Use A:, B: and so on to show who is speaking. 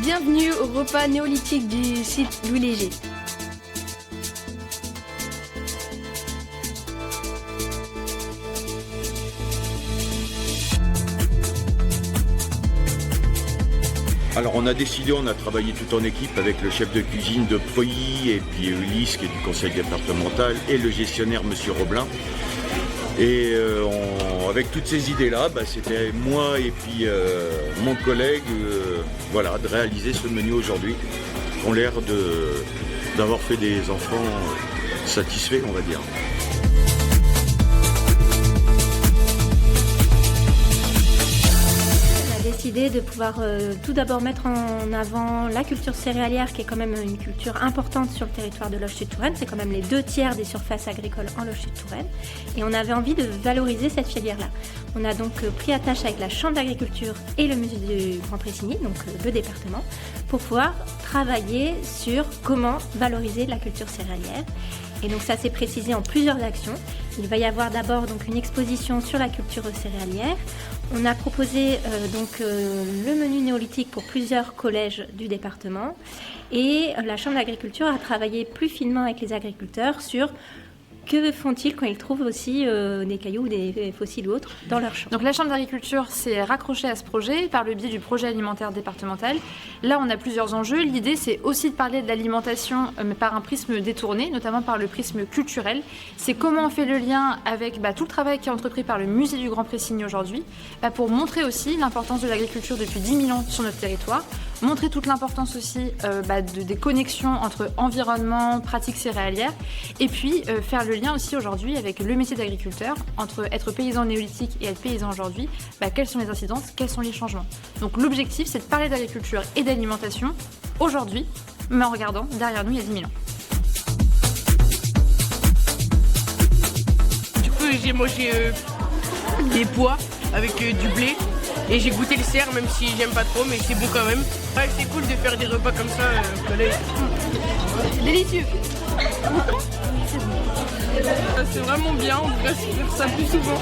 A: Bienvenue au repas néolithique du site Louis Léger.
B: Alors on a décidé, on a travaillé tout en équipe avec le chef de cuisine de Preuilly et puis Ulysse qui est du conseil départemental et le gestionnaire Monsieur Roblin. Et avec toutes ces idées-là, c'était moi et puis mon collègue de réaliser ce menu aujourd'hui, qui ont l'air d'avoir fait des enfants satisfaits, on va dire.
C: Décidé de pouvoir tout d'abord mettre en avant la culture céréalière qui est quand même une culture importante sur le territoire de Loches-sur-Touraine. C'est quand même les 2/3 des surfaces agricoles en Loches-sur-Touraine et on avait envie de valoriser cette filière-là. On a donc pris attache avec la Chambre d'agriculture et le musée du Grand Pressigny, donc le département, pour pouvoir travailler sur comment valoriser la culture céréalière. Et donc ça s'est précisé en plusieurs actions. Il va y avoir d'abord donc une exposition sur la culture céréalière. On a proposé le menu néolithique pour plusieurs collèges du département et la Chambre d'agriculture a travaillé plus finement avec les agriculteurs sur que font-ils quand ils trouvent aussi des cailloux ou des fossiles ou autres dans leur champ.
D: Donc la Chambre d'agriculture s'est raccrochée à ce projet par le biais du projet alimentaire départemental. Là, on a plusieurs enjeux. L'idée, c'est aussi de parler de l'alimentation, mais par un prisme détourné, notamment par le prisme culturel. C'est comment on fait le lien avec tout le travail qui est entrepris par le musée du Grand Pressigny aujourd'hui, pour montrer aussi l'importance de l'agriculture depuis 10 000 ans sur notre territoire, montrer toute l'importance aussi des connexions entre environnement, pratiques céréalières, et puis faire le lien aussi aujourd'hui avec le métier d'agriculteur, entre être paysan néolithique et être paysan aujourd'hui, quelles sont les incidences, quels sont les changements. Donc l'objectif, c'est de parler d'agriculture et d'alimentation aujourd'hui, mais en regardant derrière nous il y a 10 000 ans.
E: Du coup, j'ai mangé des pois avec du blé. Et j'ai goûté le cerf, même si j'aime pas trop, mais c'est bon quand même. Ouais, c'est cool de faire des repas comme ça au collège.
A: Délicieux.
E: C'est vraiment bien, on devrait faire ça plus souvent.